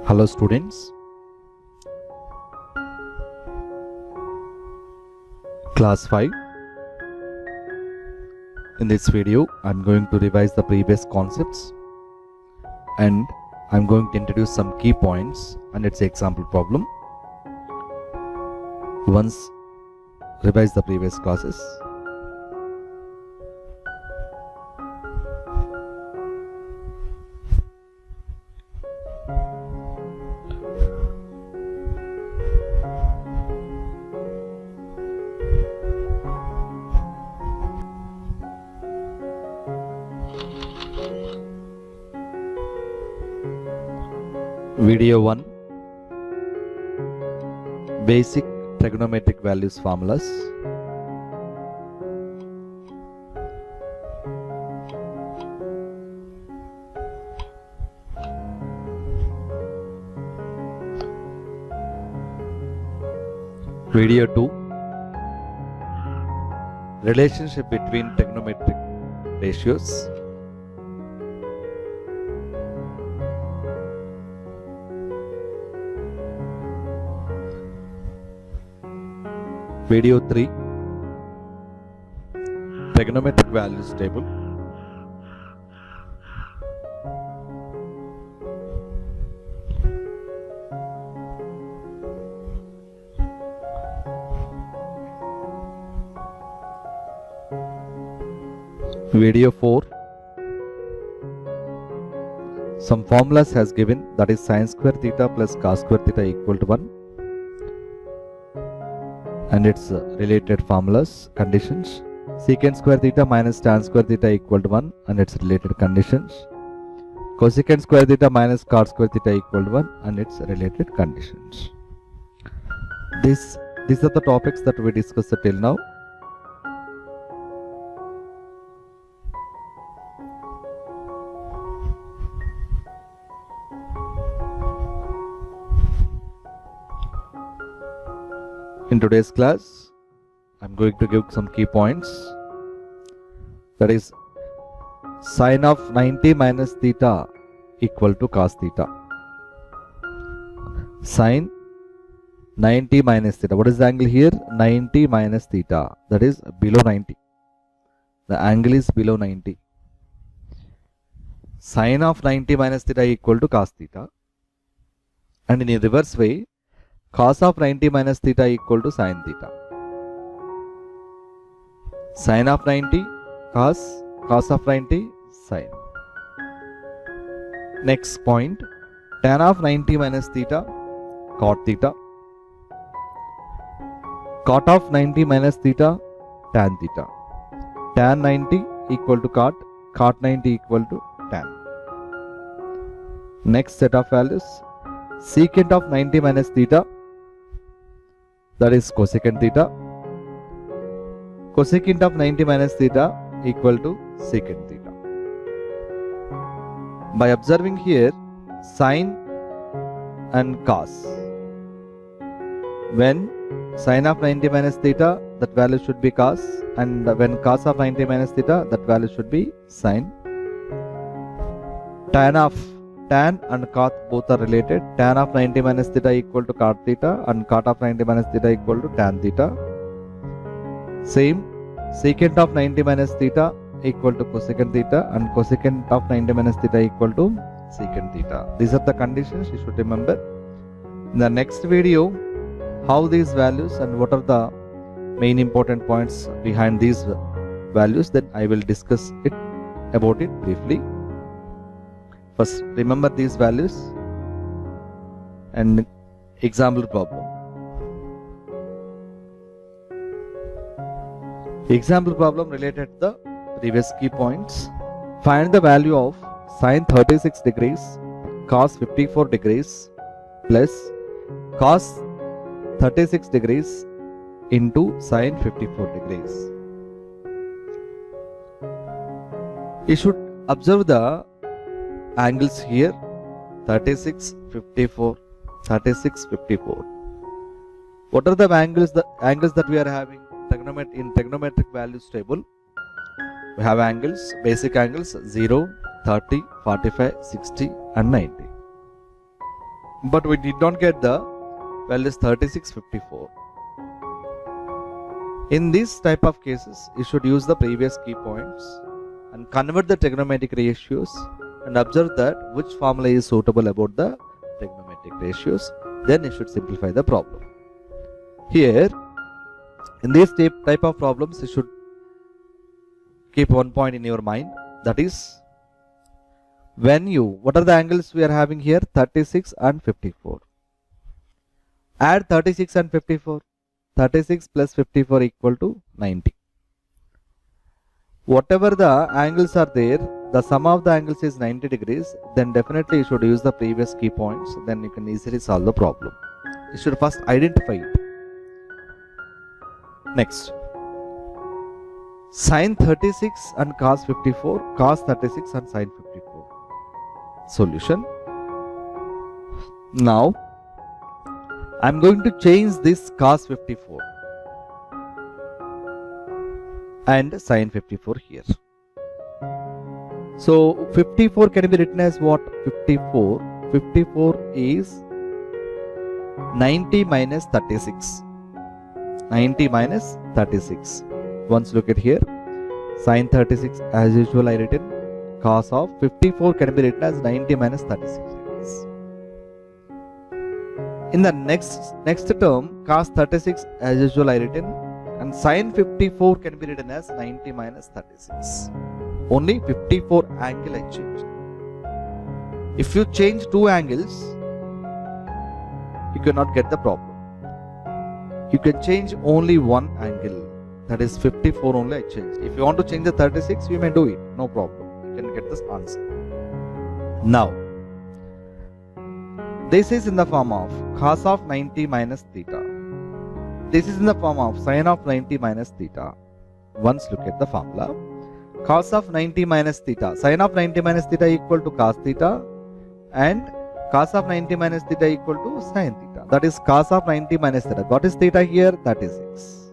Hello students, class 5. In this video I'm going to revise the previous concepts and I'm going to introduce some key points and its example problem. Once revise the previous classes. Video 1, Basic Trigonometric Values Formulas. Video 2, Relationship between trigonometric ratios. Video 3, Trigonometric Values Table. Video 4, some formulas has given, that is sin square theta plus cos square theta equal to 1. And its related formulas, conditions. Secant square theta minus tan square theta equal to 1 and its related conditions. Cosecant square theta minus cot square theta equal to 1 and its related conditions. These are the topics that we discussed till now. In today's class, I'm going to give some key points. That is, sine of 90 minus theta equal to cos theta. Sine 90 minus theta. What is the angle here? 90 minus theta. That is below 90. The angle is below 90. Sine of 90 minus theta equal to cos theta. And in a reverse way, cos of 90 minus theta equal to sin theta. Sin of 90 cos, cos of 90 sin. Next point, tan of 90 minus theta cot theta. Cot of 90 minus theta tan theta. Tan 90 equal to cot, cot 90 equal to tan. Next set of values, secant of 90 minus theta, that is cosecant theta. Cosecant of 90 minus theta equal to secant theta. By observing here sine and cos, when sine of 90 minus theta, that value should be cos, and when cos of 90 minus theta, that value should be sine. Tan and cot both are related. Tan of 90 minus theta equal to cot theta and cot of 90 minus theta equal to tan theta. Same, secant of 90 minus theta equal to cosecant theta and cosecant of 90 minus theta equal to secant theta. These are the conditions you should remember. In the next video, how these values and what are the main important points behind these values, then I will discuss about it briefly. First, remember these values and example problem. Example problem related to the previous key points. Find the value of sin 36 degrees cos 54 degrees plus cos 36 degrees into sin 54 degrees. You should observe the angles here, 36, 54, 36, 54. What are the angles that we are having in trigonometric values table? We have angles, basic angles 0, 30, 45, 60 and 90. but we did not get the value is 3654. In this type of cases, you should use the previous key points and convert the trigonometric ratios and observe that which formula is suitable about the trigonometric ratios. Then you should simplify the problem. Here, in this type of problems, you should keep one point in your mind, that is, what are the angles we are having here? 36 and 54. Add 36 and 54. 36 plus 54 equal to 90. Whatever the angles are there, the sum of the angles is 90 degrees, then definitely you should use the previous key points, then you can easily solve the problem. You should first identify it. Next, sin 36 and cos 54, cos 36 and sin 54. Solution. Now, I am going to change this cos 54 and sin 54 here. So 54 can be written as what? 54. 54 is 90 minus 36. 90 minus 36. Once look at here. Sin 36 as usual I written. Cos of 54 can be written as 90 minus 36 degrees. In the next term, cos 36 as usual I written, and sin 54 can be written as 90 minus 36. Only 54 angle I changed. If you change two angles, you cannot get the problem. You can change only one angle, that is 54 only I changed. If you want to change the 36, you may do it, no problem. You can get this answer. Now, this is in the form of cos of 90 minus theta. This is in the form of sin of 90 minus theta. Once look at the formula. Cos of 90 minus theta. Sin of 90 minus theta equal to cos theta, and cos of 90 minus theta equal to sin theta. That is cos of 90 minus theta. What is theta here? 36.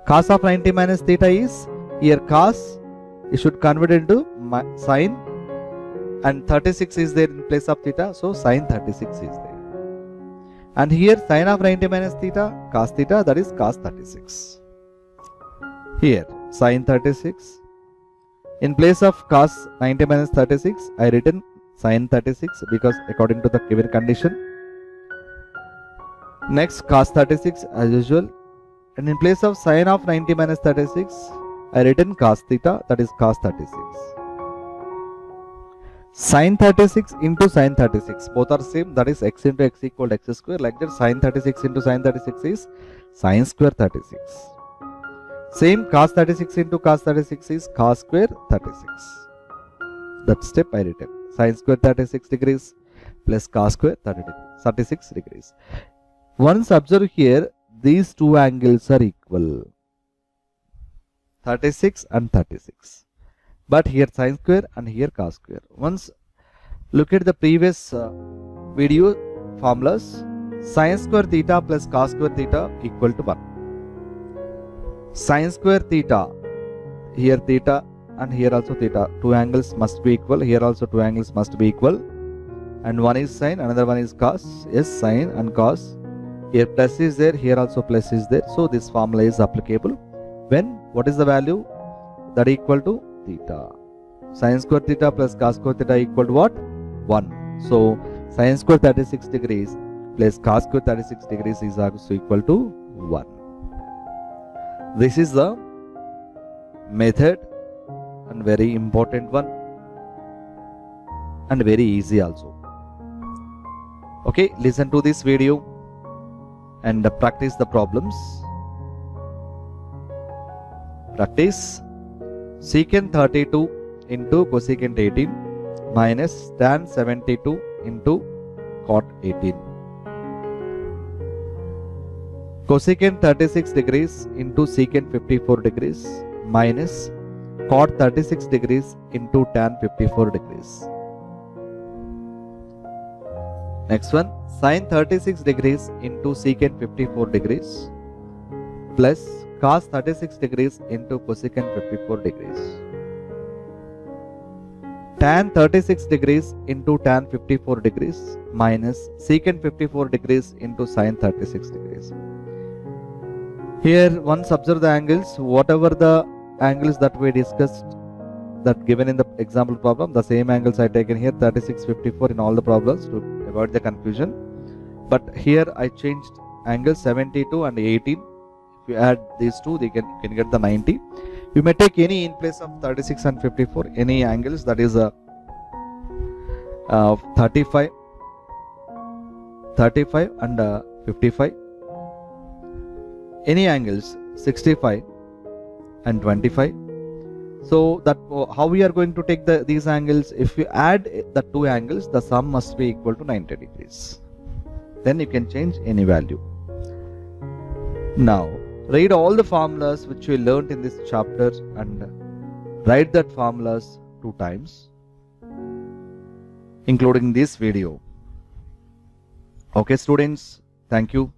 Cos of 90 minus theta is here cos. You should convert into sin, and 36 is there in place of theta, so sin 36 is there. And here sin of 90 minus theta, cos theta, that is cos 36. Here sin 36. In place of cos 90 minus 36, I written sin 36 because according to the given condition. Next cos 36 as usual. And in place of sin of 90 minus 36, I written cos theta, that is cos 36. Sin 36 into sin 36, both are same, that is x into x equal to x square. Like that, sin 36 into sin 36 is sin square 36. Same cos 36 into cos 36 is cos square 36. That step I written. Sin square 36 degrees plus cos square 36 degrees. Once observe here, these two angles are equal. 36 and 36. But here sin square and here cos square. Once look at the previous video formulas. Sin square theta plus cos square theta equal to 1. Sin square theta, here theta and here also theta. Two angles must be equal. Here also two angles must be equal. And one is sin, another one is cos. Yes, sin and cos. Here plus is there, here also plus is there. So this formula is applicable when what is the value? That equal to theta. Sin square theta plus cos square theta equal to what? 1. So sin square 36 degrees plus cos square 36 degrees is also equal to 1. This is the method and very important one and very easy also. Okay, listen to this video and practice the problems. Practice secant 32 into cosecant 18 minus tan 72 into cot 18. Cosecant 36 degrees into secant 54 degrees minus cot 36 degrees into tan 54 degrees. Next one, sin 36 degrees into secant 54 degrees plus cos 36 degrees into cosecant 54 degrees. tan 36 degrees into tan 54 degrees minus secant 54 degrees into sin 36 degrees. Here once observe the angles, whatever the angles that we discussed, that given in the example problem, the same angles I taken here, 36, 54 in all the problems to avoid the confusion. But here I changed angles 72 and 18. If you add these two, you can get the 90. You may take any in place of 36 and 54, any angles, that is 35 and 55. Any angles 65 and 25. So that how we are going to take these angles? If you add the two angles, the sum must be equal to 90 degrees. Then you can change any value. Now read all the formulas which we learnt in this chapter and write that formulas 2 times, including this video. Okay students, thank you.